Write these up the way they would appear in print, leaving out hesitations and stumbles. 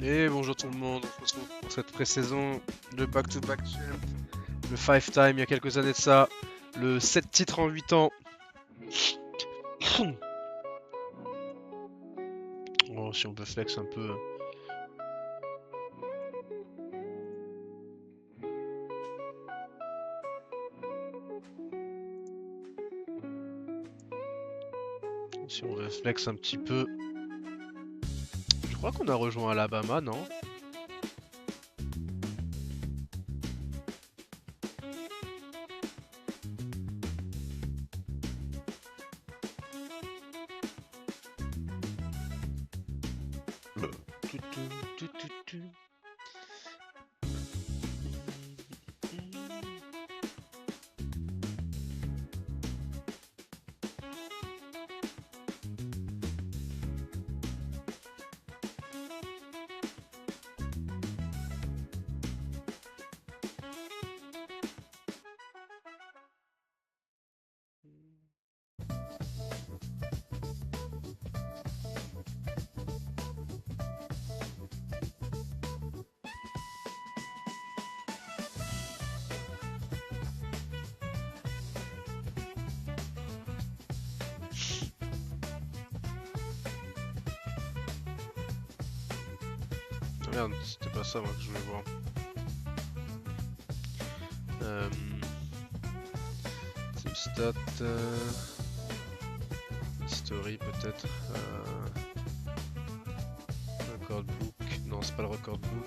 Et bonjour tout le monde, on se retrouve pour cette pré-saison de Back-to-Back Champ, le 5 time il y a quelques années de ça, le 7 titres en 8 ans. Oh, si on peut flex un peu. Si on veut flex un petit peu. Je crois qu'on a rejoint Alabama, non? Ah merde, c'était pas ça moi que je voulais voir. Team stat, history peut-être. Record book, non c'est pas le record book.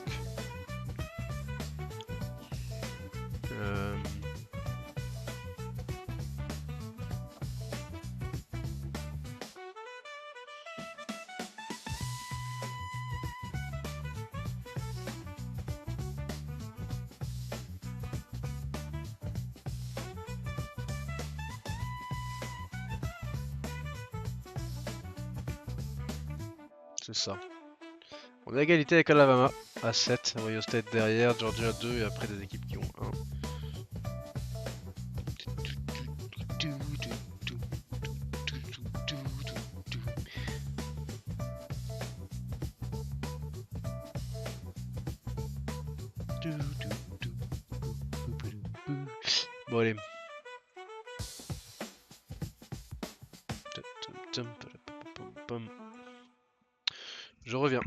C'est ça. On est à égalité avec Alabama à 7, Ohio State derrière, Georgia 2 et après des équipes qui ont 1. Bon allez. Je reviens.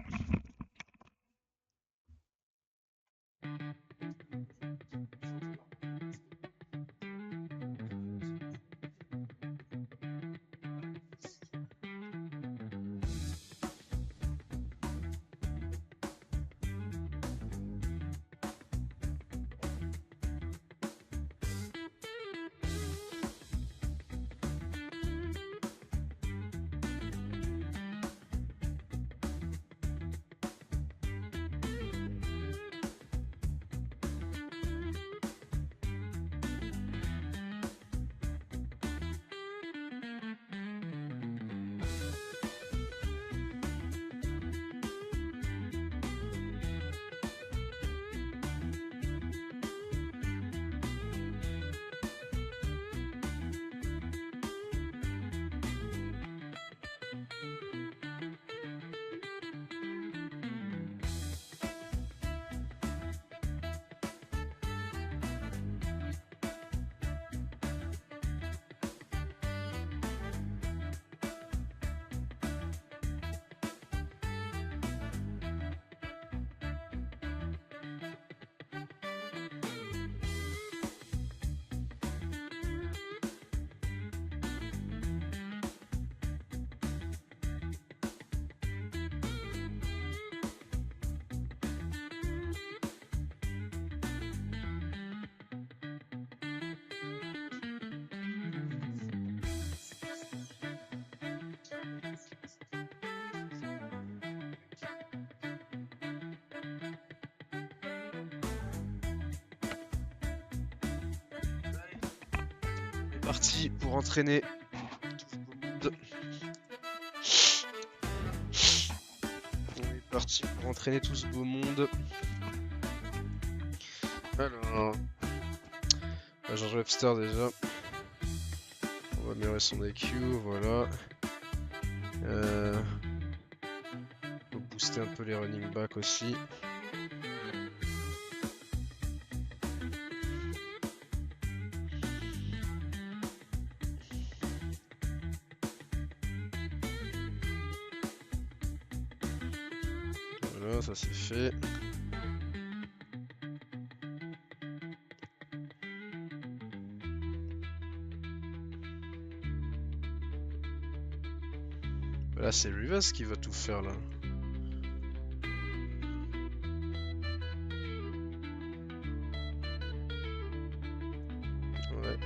Parti pour entraîner tout ce beau monde. On est parti pour entraîner tout ce beau monde. Alors, George Webster déjà. On va améliorer son EQ, voilà. booster un peu les running backs aussi. Voilà, ça c'est fait. Là c'est Rivers qui va tout faire là. Ouais.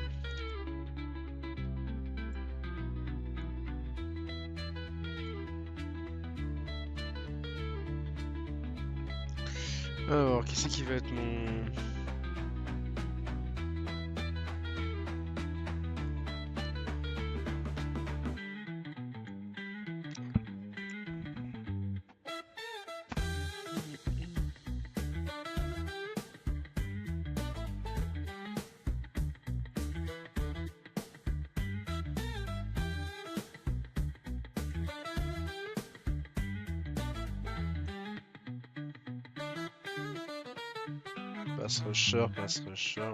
Alors, qui c'est qui va être mon... Pass rusher, pass rusher.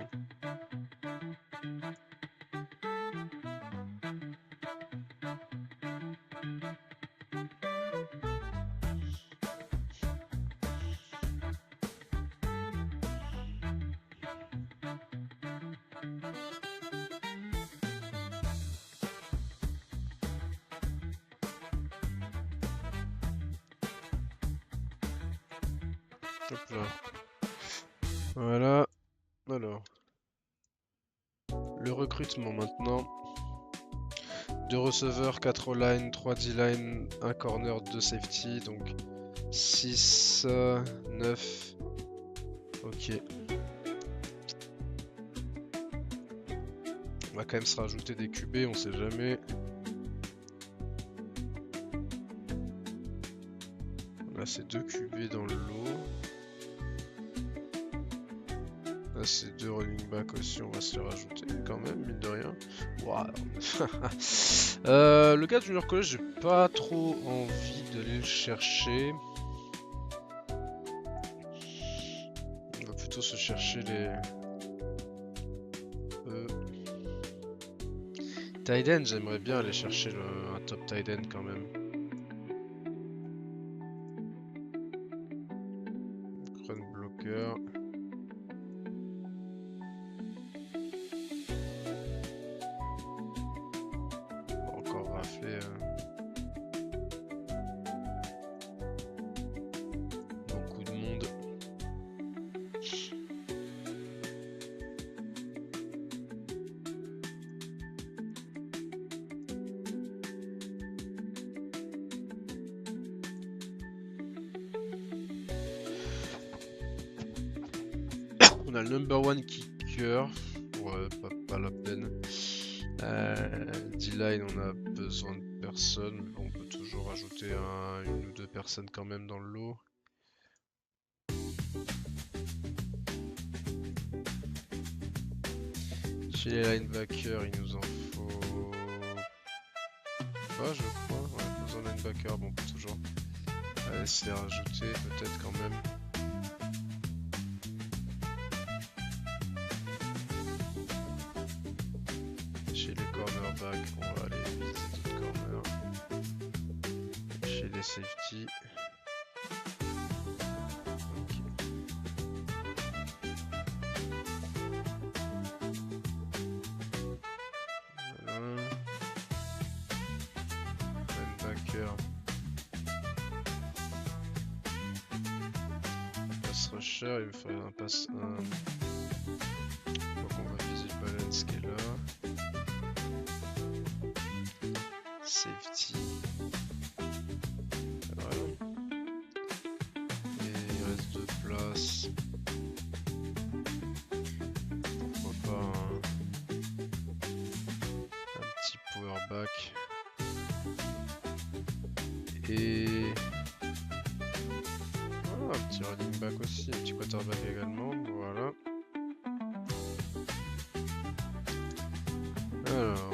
Hop là. Voilà. Alors. Le recrutement maintenant. 2 receveurs, 4 O-line, 3 D-line, 1 corner, 2 safety. Donc 6, 9. Ok. On va quand même se rajouter des QB, on sait jamais. Là c'est 2 QB dans le lot. Là c'est 2 running back aussi, on va se les rajouter quand même, mine de rien. Wow. Le gars de Junior College, j'ai pas trop envie d'aller le chercher. On va plutôt se chercher les... Tight end, j'aimerais bien aller chercher un top tight end quand même. Run blocker. Encore rafler beaucoup de monde. On a le number one kicker. Ouais, pas la peine. D-line, on a besoin de personne. On peut toujours ajouter une ou deux personnes quand même dans le lot. Chez les linebackers, il nous en faut pas, je crois. Ouais, besoin de linebacker, bon, on peut toujours se les rajouter peut-être quand même. Chez les cornerbacks, on va aller visiter d'autres corners. Chez les safety. Voilà. Linebacker. Pass rusher, il me faudrait un pass 1. Donc on va viser le balance qui est là. Safety. Voilà. Et il reste 2 places. Pourquoi pas un petit powerback. Et un petit running back aussi, un petit quarterback également. Voilà. Alors.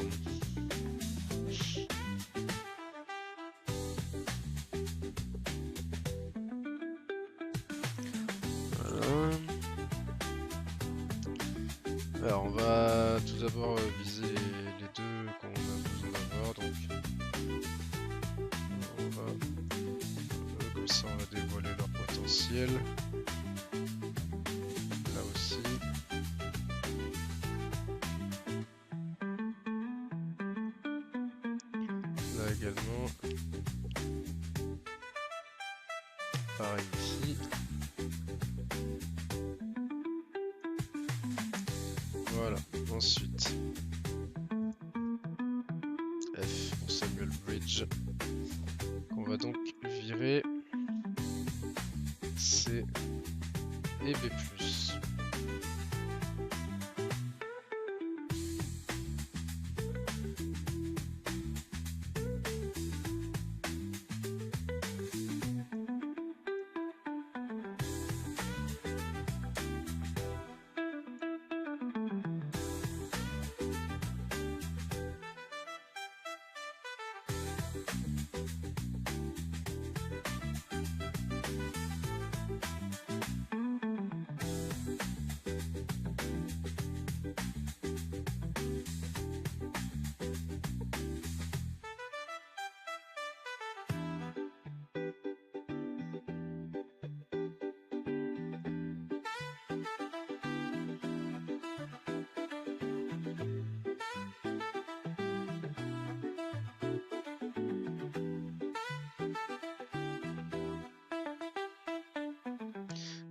Alors on va tout d'abord viser les deux qu'on a besoin d'avoir, donc on va comme ça on va dévoiler leur potentiel. Là aussi. Là également. Pareil ici. Voilà, ensuite F pour Samuel Bridge, qu'on va donc virer C et B+.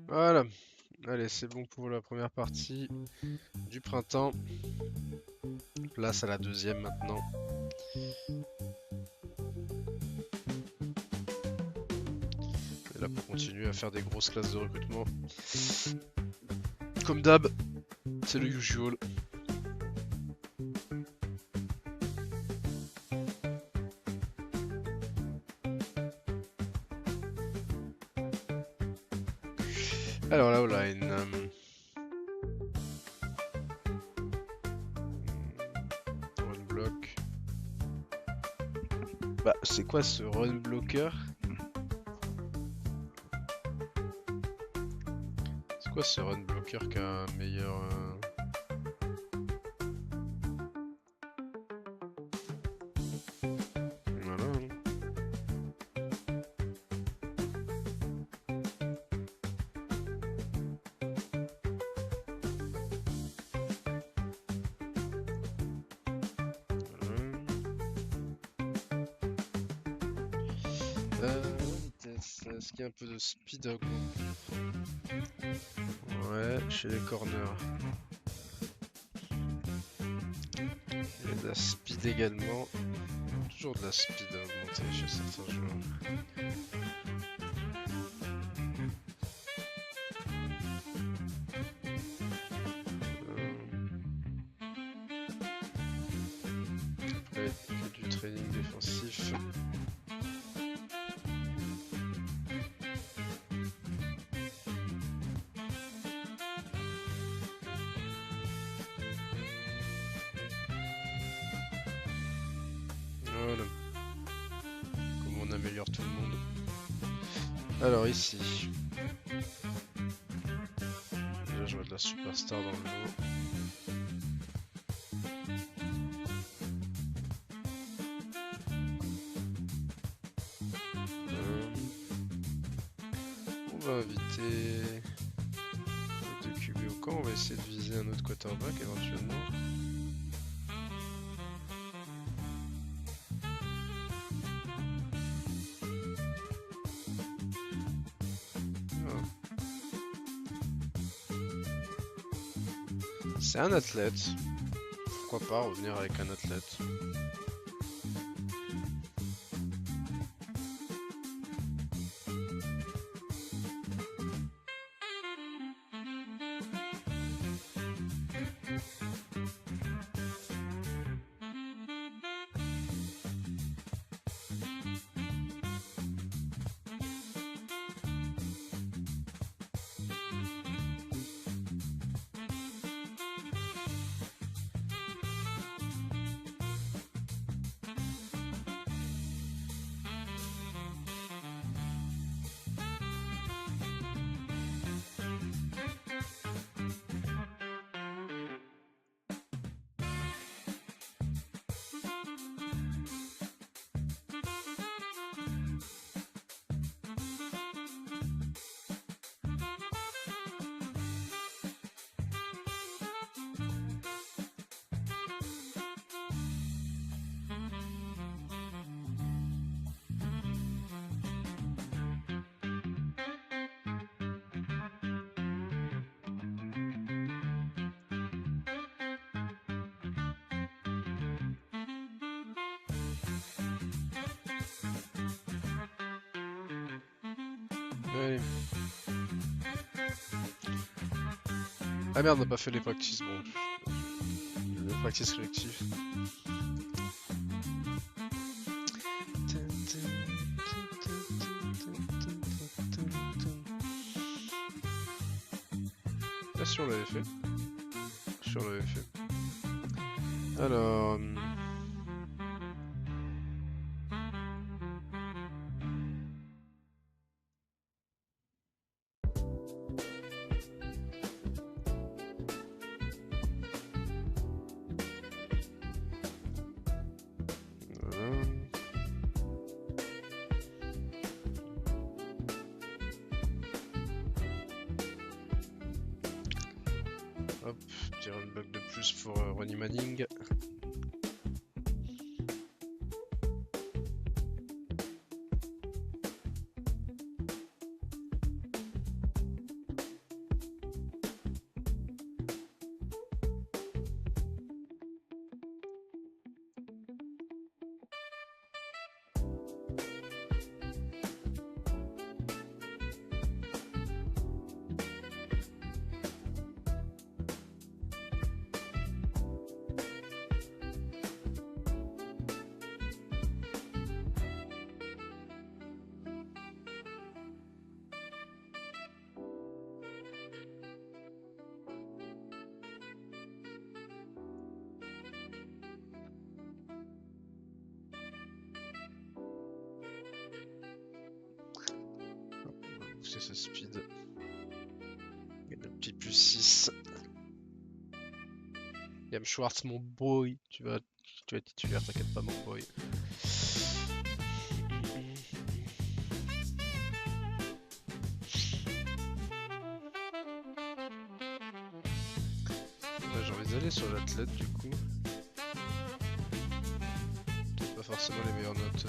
Voilà, allez c'est bon pour la première partie du printemps. Place à la deuxième maintenant. Et là pour continuer à faire des grosses classes de recrutement. Comme d'hab, c'est le usual. Alors la O-line. Run block. Bah c'est quoi ce run blocker? C'est quoi ce run blocker qui a un meilleur... Voilà. Vitesse, est-ce qu'il y a un peu de speed à augmenter? Ouais, chez les corners. Il y a de la speed également. Toujours de la speed à augmenter chez certains joueurs. Après, que du training défensif. Voilà. Comment on améliore tout le monde. Alors ici. Déjà je vois de la superstar dans le lot. On va inviter les deux QB au camp. On va essayer de viser un autre quarterback éventuellement. C'est un athlète. Pourquoi pas revenir avec un athlète? Allez. Ah merde, on n'a pas fait les practices, bon. Les practices collectives. Ah si on l'avait fait. Si on l'avait fait. Alors... Voilà. Hop, tire une bloc de plus pour Ronnie Manning. C'est ce speed. Et le petit plus 6. Liam Schwartz, mon boy. Tu vas être titulaire, t'inquiète pas, mon boy. J'ai envie d'aller sur l'athlète du coup. Peut-être pas forcément les meilleures notes.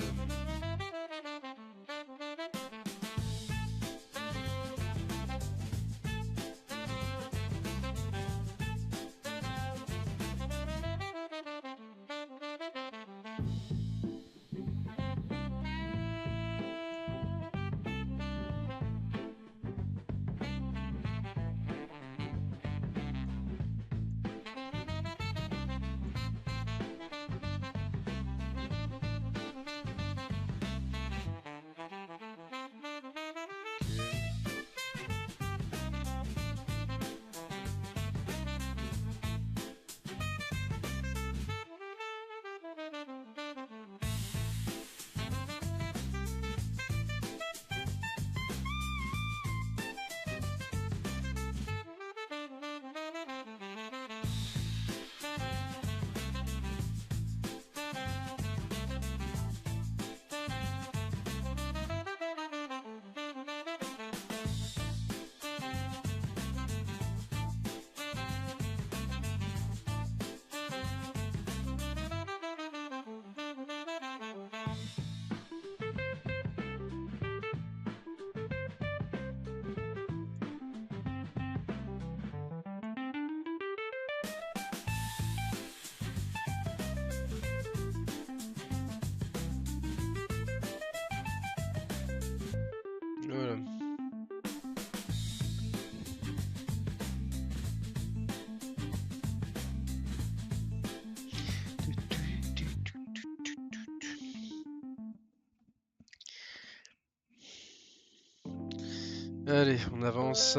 Voilà. Allez, on avance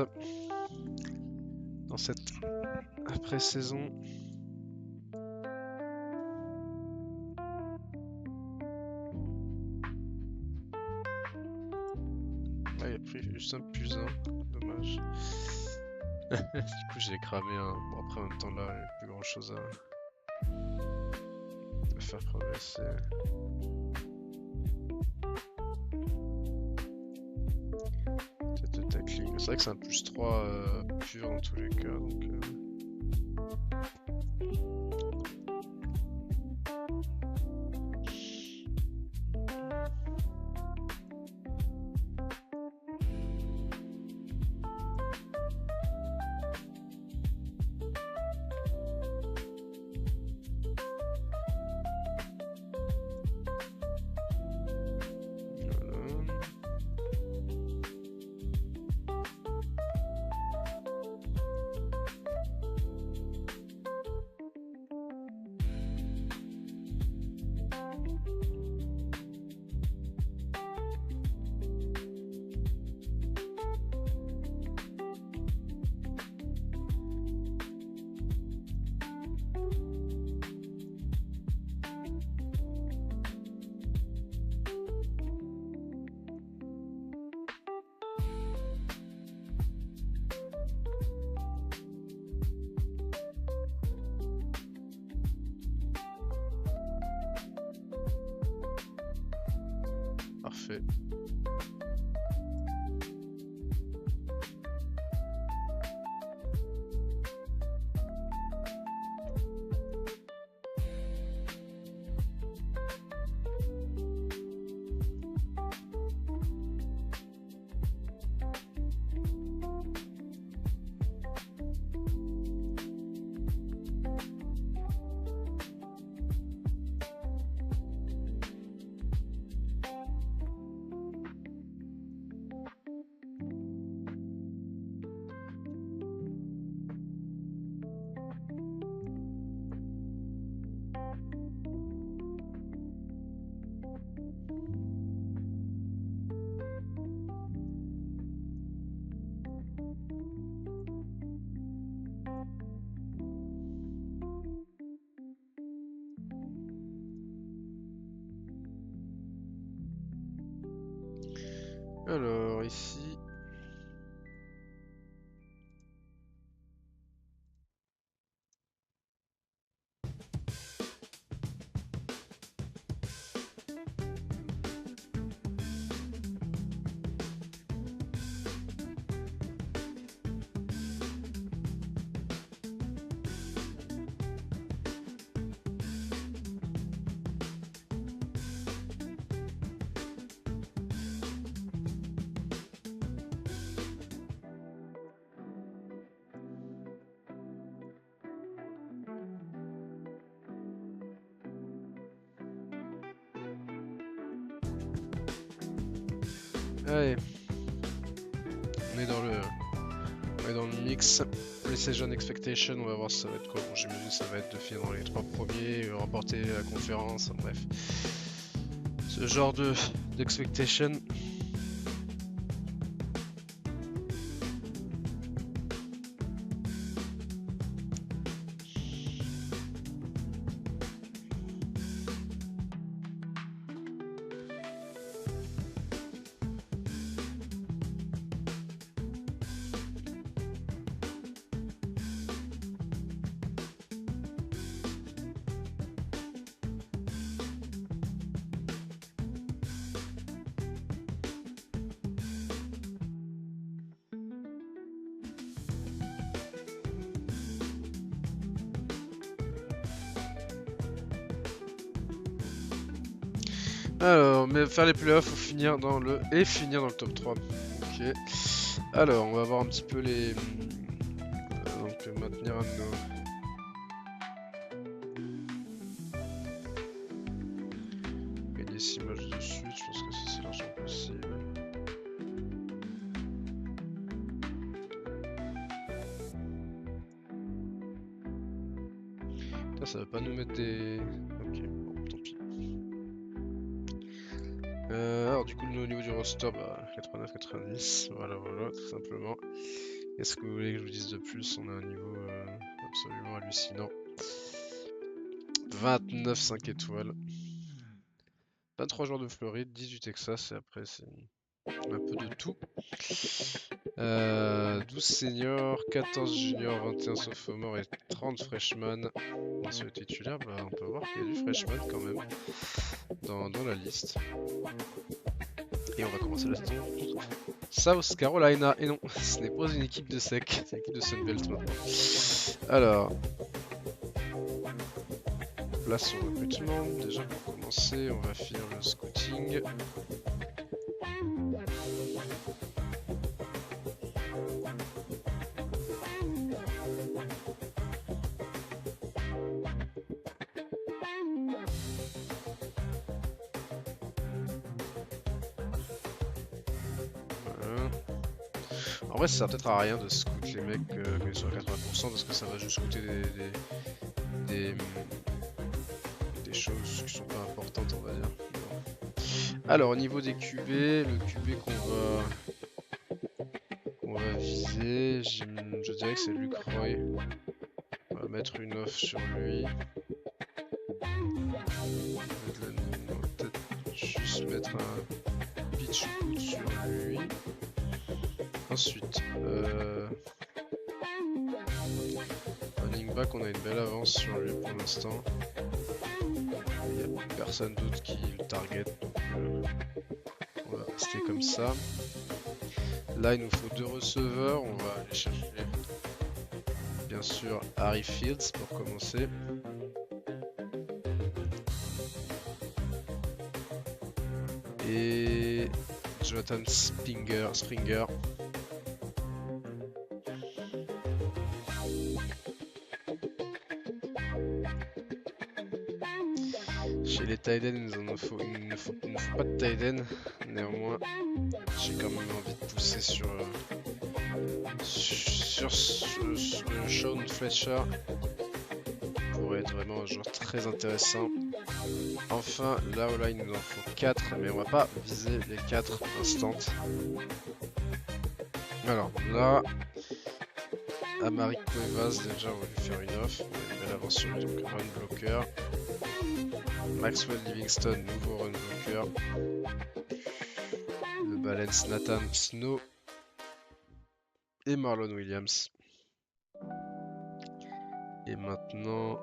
dans cette après-saison. Ah, il a pris juste un plus 1, dommage. Du coup, j'ai cramé un. Bon, après, en même temps, là, il n'y a plus grand chose à faire progresser. Peut-être le tackling. C'est vrai que c'est un plus 3 pur dans tous les cas. Donc, Parfait. Alors ici. Allez. On est dans le mix. Precision Expectation, on va voir ça va être quoi. Bon, j'imagine ça va être de finir dans les 3 premiers, remporter la conférence, bref. Ce genre d'expectation. Alors, mais faire les playoffs ou finir dans le top 3. Ok. Alors, on va voir un petit peu les donc maintenir un de nos gagner 6 matchs de suite, je pense que c'est largement possible. Putain, ça va pas nous mettre des... Ok, bon, tant pis. Alors du coup au niveau du roster, 89-90, voilà, tout simplement. Qu'est-ce que vous voulez que je vous dise de plus? On a un niveau absolument hallucinant. 29 5 étoiles. 23 joueurs de Floride, 18 Texas et après c'est un peu de tout. 12 seniors, 14 juniors, 21 sophomores et 30 freshmen. Sur le titulaire, on peut voir qu'il y a du freshman quand même dans la liste. Et on va commencer la saison. South Carolina, et non, ce n'est pas une équipe de SEC, c'est une équipe de Sunbelt maintenant. Alors, place au recrutement. Déjà pour commencer, on va finir le scouting. En vrai, ça sert peut-être à rien de scout les mecs quand ils sont à 80% parce que ça va juste coûter des choses qui sont pas importantes, on va dire. Alors, au niveau des QB, le QB qu'on va viser, je dirais que c'est Luke Roy. On va mettre une offre sur lui. On va peut-être juste mettre un pitch shoot sur lui. Ensuite, running back, on a une belle avance sur lui pour l'instant. Il n'y a personne d'autre qui le target, donc ça. Là, il nous faut 2 receveurs. On va aller chercher, bien sûr, Harry Fields pour commencer. Et Jonathan Springer. Chez les tight ends, il ne faut pas de tight end. Néanmoins, j'ai quand même envie de pousser sur Sean Fletcher. Pourrait être vraiment un joueur très intéressant. Enfin, là il nous en faut 4, mais on va pas viser les 4 instants. Alors là, Amari Cuevas, déjà on va lui faire une offre. On a une belle avance sur lui, donc run blocker. Maxwell Livingston, nouveau run blocker. Le balance Nathan Snow. Et Marlon Williams. Et maintenant,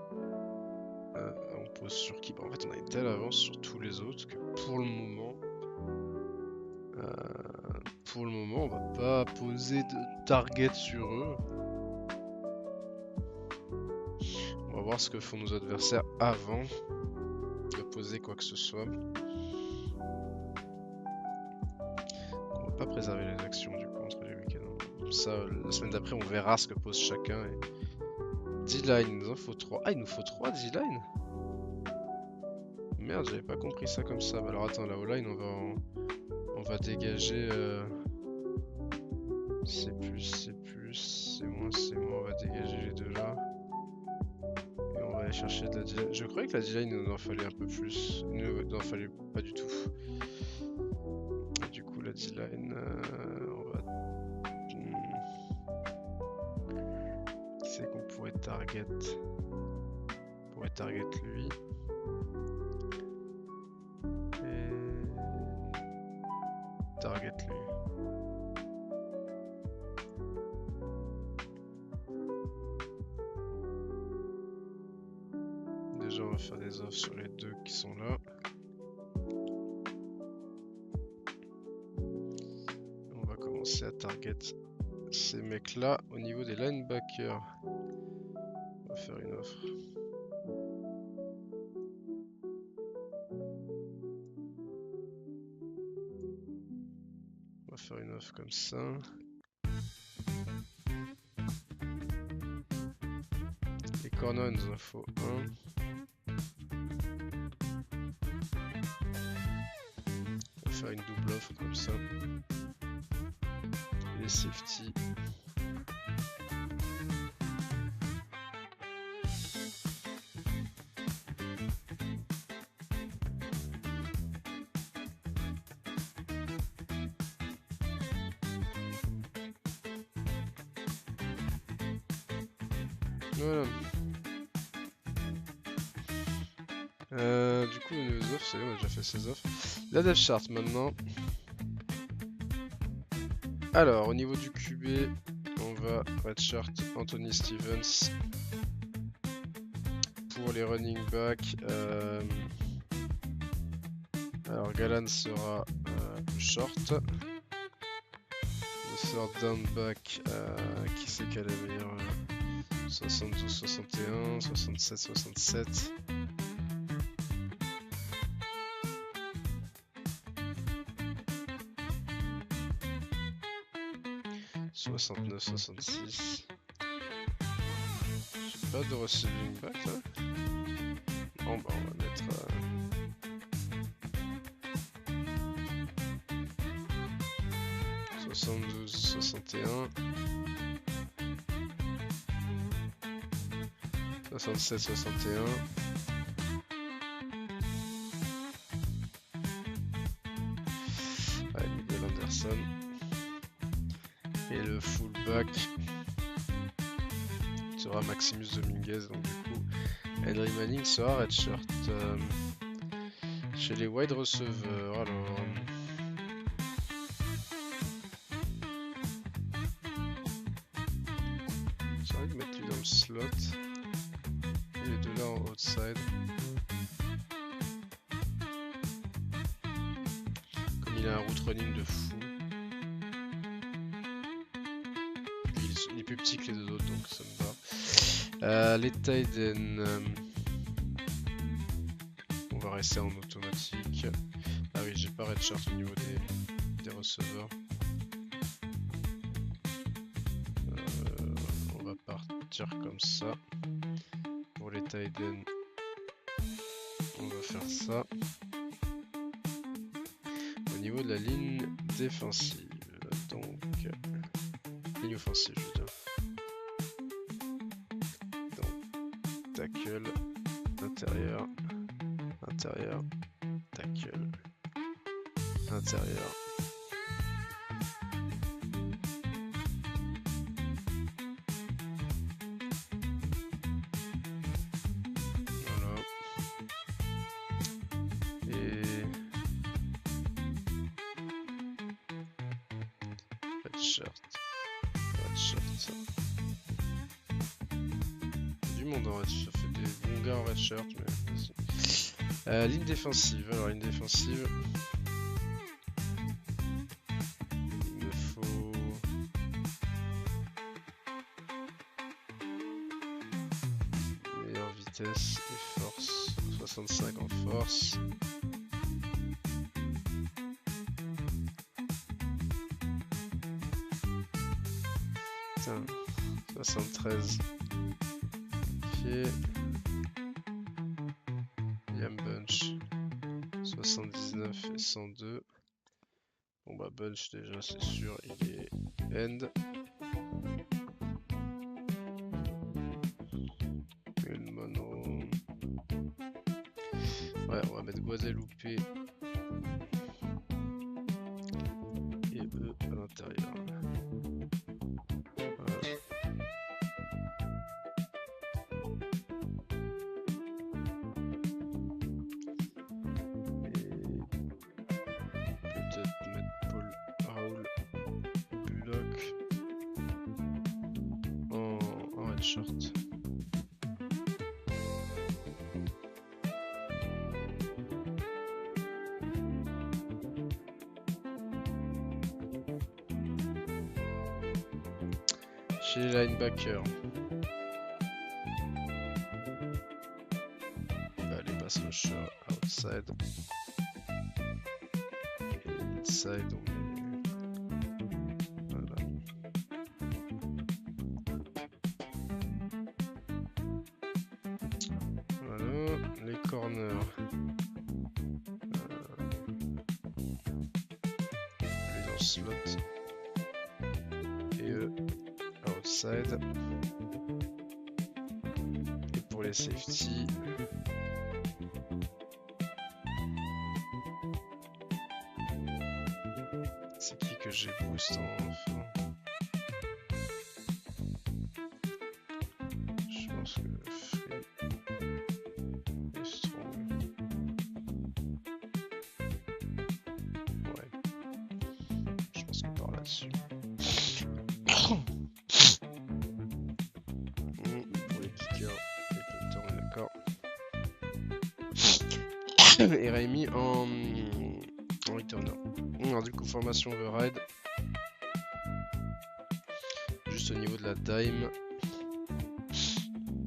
on pose sur qui? En fait, on a une telle avance sur tous les autres que pour le moment, on va pas poser de target sur eux. On va voir ce que font nos adversaires avant de poser quoi que ce soit. On va pas préserver les actions du coup entre les week-ends. Comme ça, la semaine d'après, on verra ce que pose chacun. Et... D-line, il nous en faut 3. Ah, il nous faut 3 D-line? Merde, j'avais pas compris ça comme ça. Bah alors attends, la O-line, on va dégager... C'est plus, c'est moins, on va dégager les deux là. Et on va aller chercher de la D-line. Je croyais que la D-line, il nous en fallait un peu plus. Il nous en fallait pas du tout. Et du coup, la D-line, on va... Qui c'est qu'on pourrait target? On pourrait target lui. Et... Target lui. Déjà, on va faire des offres sur les deux qui sont là. On va commencer à target ces mecs-là au niveau des linebackers. On va faire une offre. On va faire une offre comme ça. Les corners, il nous en faut un. On va faire une double offre comme ça. Les safety. Voilà. Du coup, les offres, c'est bon, on a déjà fait ces offres. La dev chart maintenant. Alors, au niveau du QB, on va redshirt Anthony Stevens. Pour les running backs, alors Galan sera short. Le third down back, qui c'est qui a la meilleure 72-61, 67-67. « 69-66. J'ai pas de receiving back là. Bon bah on va mettre 72-61. 67-61. Allez, Miguel Anderson. Et le fullback sera Maximus Dominguez. Donc du coup, Henry Manning sera redshirt. Chez les wide receivers, alors... J'ai envie de mettre lui dans le slot. Et les deux là en outside. Comme il a un route running de fou. il est plus petit que les deux autres, donc ça me va. Les Tiden, on va rester en automatique. Ah oui, j'ai pas redshirt au niveau des receveurs. On va partir comme ça. Pour les Tiden, on va faire ça. Au niveau de la ligne défensive, donc ligne offensive, je veux dire. Donc tackle, intérieur, intérieur, tackle, intérieur. Voilà. Et redshirt. Du monde en redshirt, ça fait des bons gars en redshirt, mais vas-y. Ligne défensive, alors ligne défensive. Il me faut... meilleure vitesse et force. 65 en force. Putain, 73. Ok. Liam Bunch. 79 et 102. Bon bah Bunch déjà c'est sûr, il est end. Will Monroe. Ouais, on va mettre Guadeloupe et eux à l'intérieur. Voilà. Peut-être mettre Paul Raoul Bullock en redshirt. Chez les linebackers. Bah, les pass rushers outside. Et inside on met... Voilà. Voilà, les corners. Les dans le slot. Et eux, outside. Et pour les safety. C'est qui que j'ai boost en enfin. Je pense que Free est strong. Ouais. Je pense qu'on part là-dessus. Pour les kickers, les punters, on est d'accord. Et Rémi en returner. Alors du coup formation override. Juste au niveau de la dime.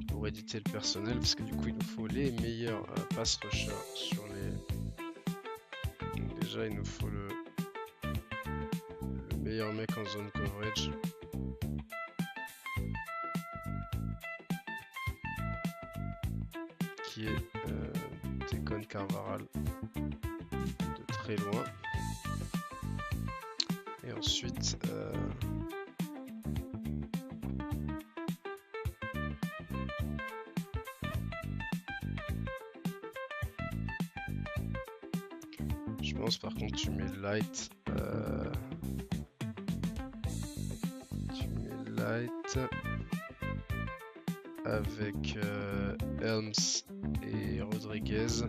Pour éditer le personnel, parce que du coup il nous faut les meilleurs pass rushers sur les... Donc déjà il nous faut le meilleur mec en zone coverage. Qui est Tecon Carvaral de très loin. Et ensuite je pense par contre tu mets light avec Helms et Rodriguez.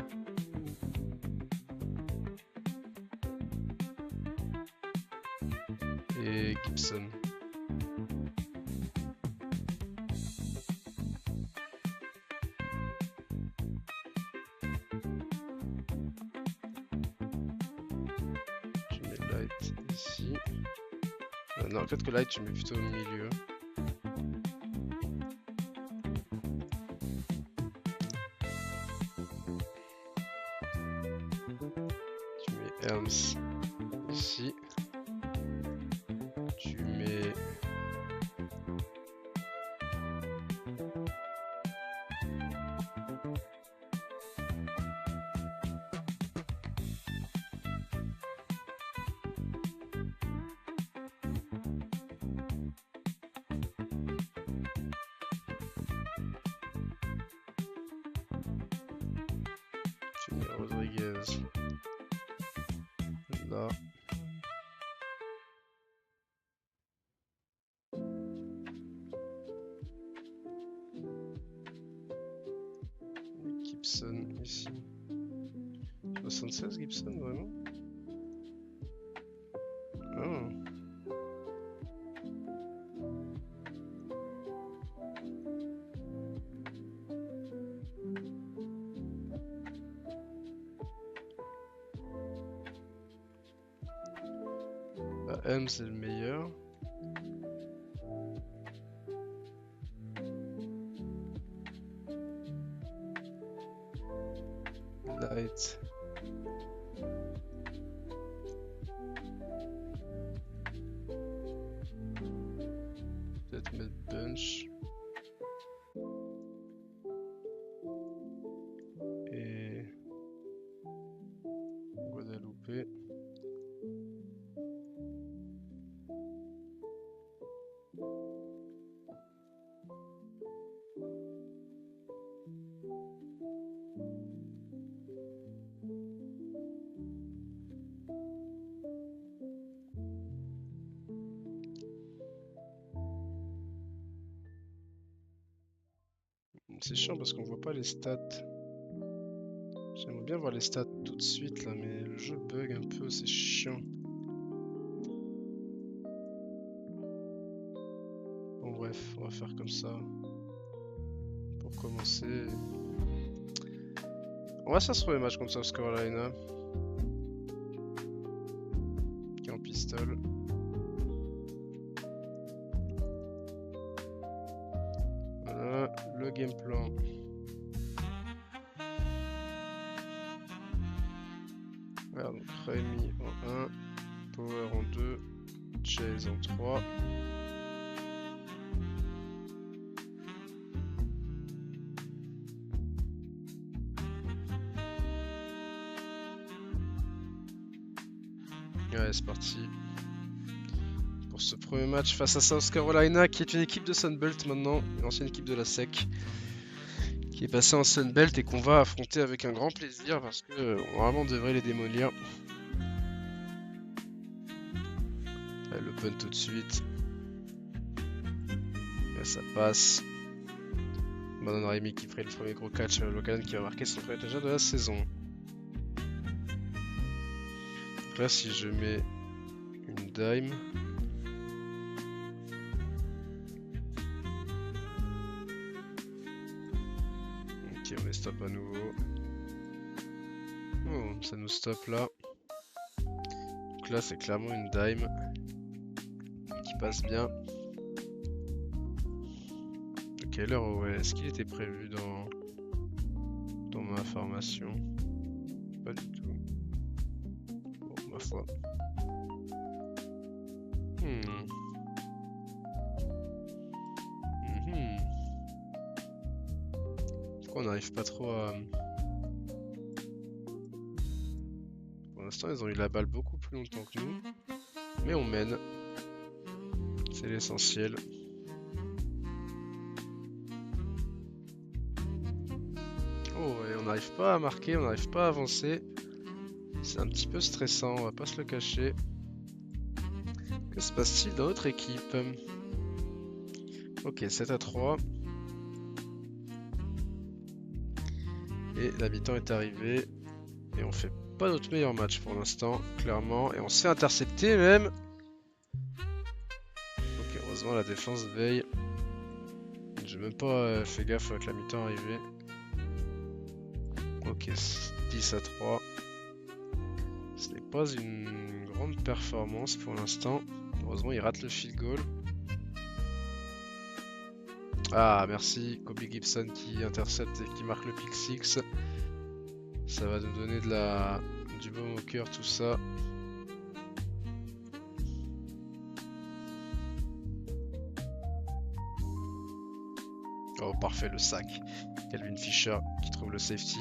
Et Gibson. Je mets light ici. Non, peut-être que light tu mets plutôt au milieu. Williams ici. Tu mets... Rodriguez là. Gibson ici. 76 Gibson vraiment? Oh. M c'est le meilleur. Light. Peut-être mettre Bunch. Et Guadalupe. C'est chiant parce qu'on voit pas les stats. J'aimerais bien voir les stats tout de suite là, mais le jeu bug un peu, c'est chiant. Bon bref, on va faire comme ça. Pour commencer. On va s'assurer le match contre South Carolina. Qui est en pistol. Voilà, le game plan. Voilà, donc Rémi en 1, Power en 2, Chase en 3. Ouais, c'est parti pour ce premier match face à South Carolina, qui est une équipe de Sunbelt maintenant, une ancienne équipe de la SEC, qui est passée en Sunbelt et qu'on va affronter avec un grand plaisir parce que vraiment on devrait les démolir. Ouais, le punt tout de suite. Là, ça passe. Maintenant Rémi qui ferait le premier gros catch, Logan qui va marquer son premier touchdown de la saison. Donc là, si je mets une dime, ok, on les stop à nouveau. Oh, ça nous stoppe là. Donc là, c'est clairement une dime qui passe bien. De quelle heure, ouais, est-ce qu'il était prévu dans ma formation? Pas du tout. Bon, ma foi. Pourquoi on n'arrive pas trop à... Pour l'instant, ils ont eu la balle beaucoup plus longtemps que nous. Mais on mène. C'est l'essentiel. Oh, et on n'arrive pas à marquer, on n'arrive pas à avancer. C'est un petit peu stressant, on va pas se le cacher. Que se passe-t-il dans notre équipe? Ok, 7-3. Et la mi-temps est arrivée. Et on fait pas notre meilleur match pour l'instant, clairement. Et on s'est intercepté même. Ok, heureusement la défense veille. J'ai même pas fait gaffe avec la mi-temps arrivée. Ok, 10-3. Ce n'est pas une grande performance pour l'instant. Heureusement, il rate le field goal. Ah, merci. Kobe Gibson qui intercepte et qui marque le pick 6. Ça va nous donner du du baume au cœur, tout ça. Oh parfait, le sac. Calvin Fisher qui trouve le safety.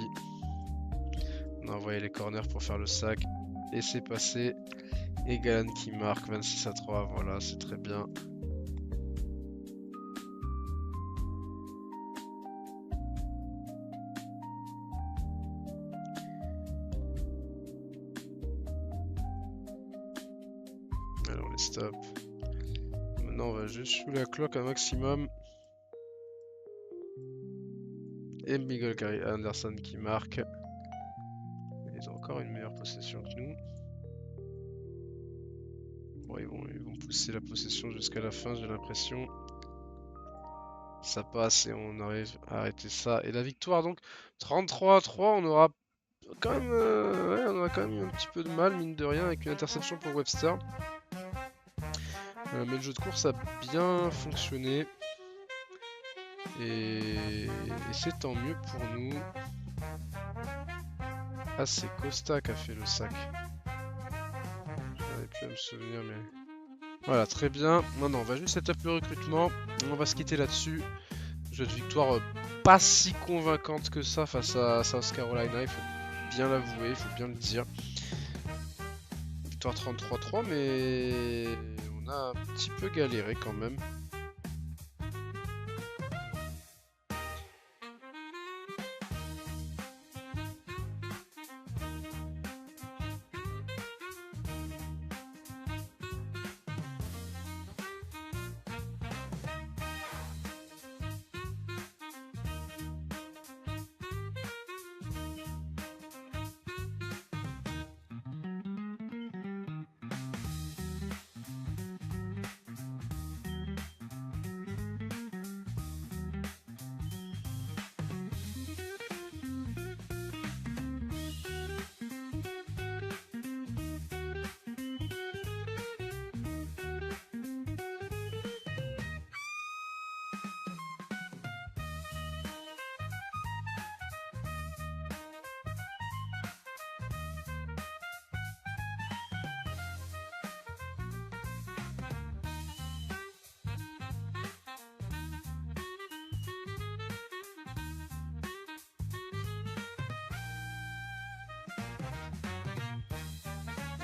On a envoyé les corners pour faire le sac. Et c'est passé. Et Galan qui marque 26-3. Voilà, c'est très bien. Alors les stops. Maintenant on va juste jouer la cloque un maximum. Et Miguel Anderson qui marque. Ils ont encore une meilleure possession que nous. Bon, ils vont pousser la possession jusqu'à la fin, j'ai l'impression. Ça passe et on arrive à arrêter ça. Et la victoire donc 33-3, on aura quand même, ouais, on aura quand même eu un petit peu de mal, mine de rien, avec une interception pour Webster. Mais le jeu de course a bien fonctionné. Et c'est tant mieux pour nous. Ah, c'est Costa qui a fait le sac. J'aurais pu me souvenir, mais... Voilà, très bien. Maintenant, on va juste setup le recrutement. On va se quitter là-dessus. Jeu de victoire pas si convaincante que ça face à South Carolina, il faut bien l'avouer, il faut bien le dire. Victoire 33-3, mais on a un petit peu galéré quand même.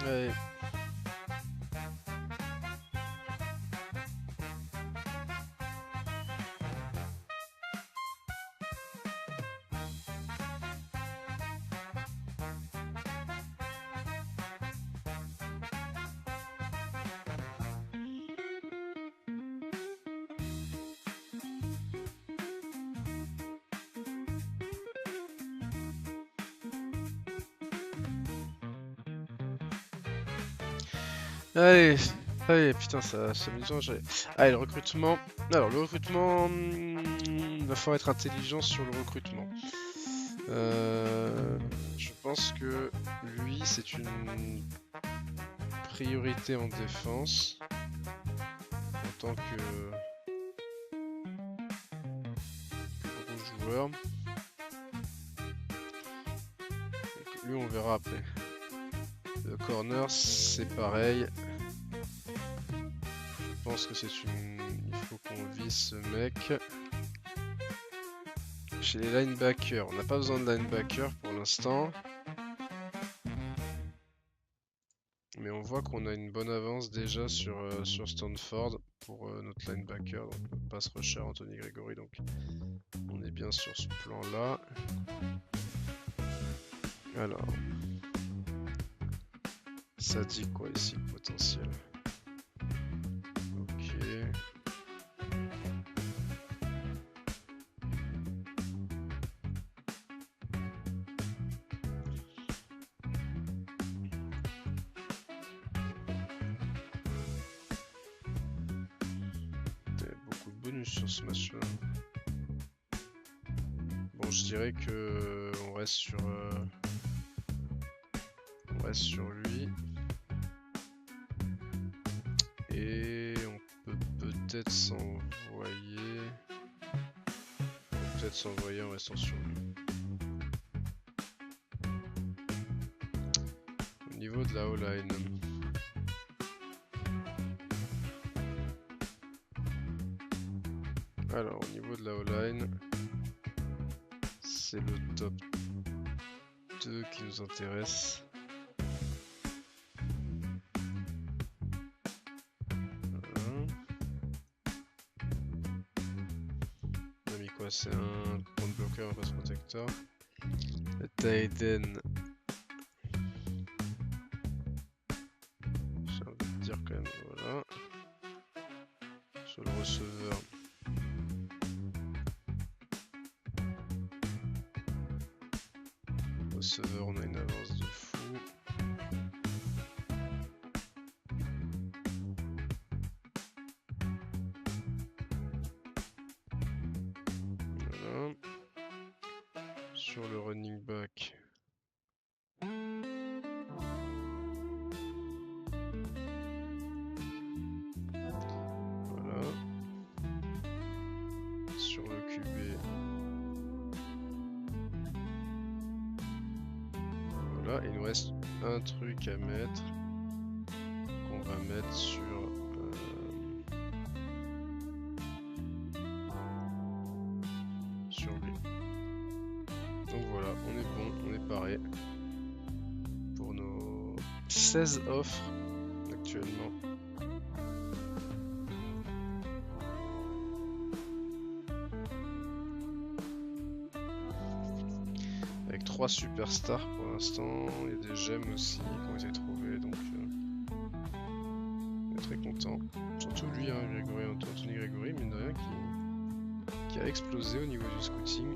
Ouais. Allez, allez, putain, ça amusant. Allez, le recrutement. Alors, le recrutement, il va falloir être intelligent sur le recrutement. Je pense que lui, c'est une priorité en défense en tant que gros joueur. Donc, lui, on verra après. Le corner, c'est pareil. Je pense que c'est une... Il faut qu'on vise ce mec. Chez les linebackers, on n'a pas besoin de linebacker pour l'instant. Mais on voit qu'on a une bonne avance déjà sur Stanford pour notre linebacker. Donc pass rusher Anthony Gregory. Donc on est bien sur ce plan là. Alors. Ça dit quoi ici le potentiel? Ok. Il y a beaucoup de bonus sur ce match là. Bon, je dirais que on reste sur lui. Et on peut peut-être s'envoyer. Peut-être s'envoyer en restant sur lui. niveau de la O-line. Alors, au niveau de la O-line, c'est le top 2 qui nous intéresse. On a mis quoi? C'est un point bloqueur, un pass protecteur. Le tight end. J'ai envie de dire quand même, voilà. Sur le receveur. Receveur, on a une avance de fou. Voilà. Sur le running back. Voilà. Sur le QB. Voilà, il nous reste un truc à mettre. Qu'on va mettre sur lui. Donc voilà, on est bon, on est paré pour nos 16 offres actuellement. Avec 3 superstars pour l'instant, il y a des gemmes aussi qui ont été trouvées, donc on est très content. Surtout lui, hein, Anthony Gregory, mine de rien, qui a explosé au niveau du scouting.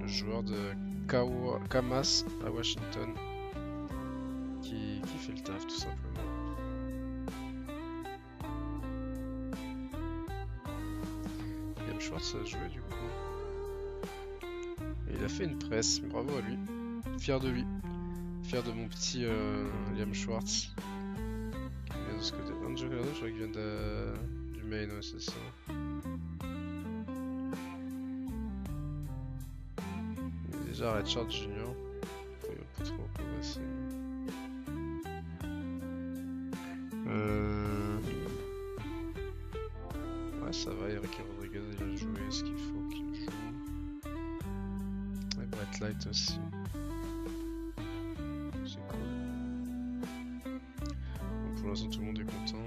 Le joueur de Camas à Washington qui fait le taf tout simplement. Liam Schwartz a joué du coup. Et il a fait une presse, bravo à lui. Fier de lui. Fier de mon petit Liam Schwartz. Qui vient de ce côté. Je crois qu'il vient du Maine, ouais, c'est ça. Il est déjà Richard Junior. Il va pas trop progresser. Ouais, ça va, Eric Rodriguez il a joué ce qu'il faut qu'il joue. Et Brett Light aussi. C'est cool. Donc pour l'instant, tout le monde est content.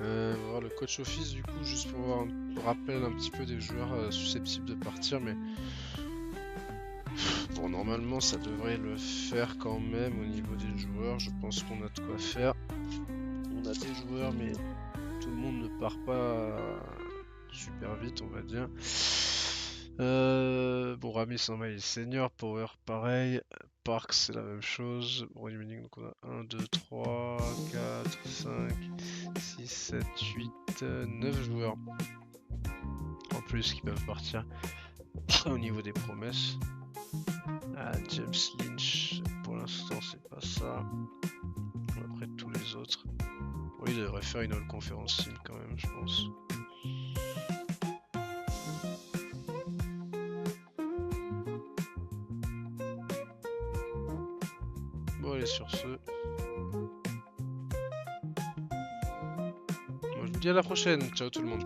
On va voir le coach office du coup, juste pour avoir un rappel un petit peu des joueurs susceptibles de partir, mais bon, normalement ça devrait le faire quand même au niveau des joueurs. Je pense qu'on a de quoi faire. On a des joueurs, mais tout le monde ne part pas super vite, on va dire. Bon, Rami Samba il est senior, Power pareil, Parks c'est la même chose. Bon, donc on a 1, 2, 3, 4, 5, 6, 7, 8, 9 joueurs en plus qui peuvent partir au niveau des promesses. Ah, James Lynch, pour l'instant c'est pas ça. Après tous les autres. Oui, il devrait faire une All Conference Team quand même, je pense. Bon, allez, sur ce. Moi, je vous dis à la prochaine. Ciao tout le monde.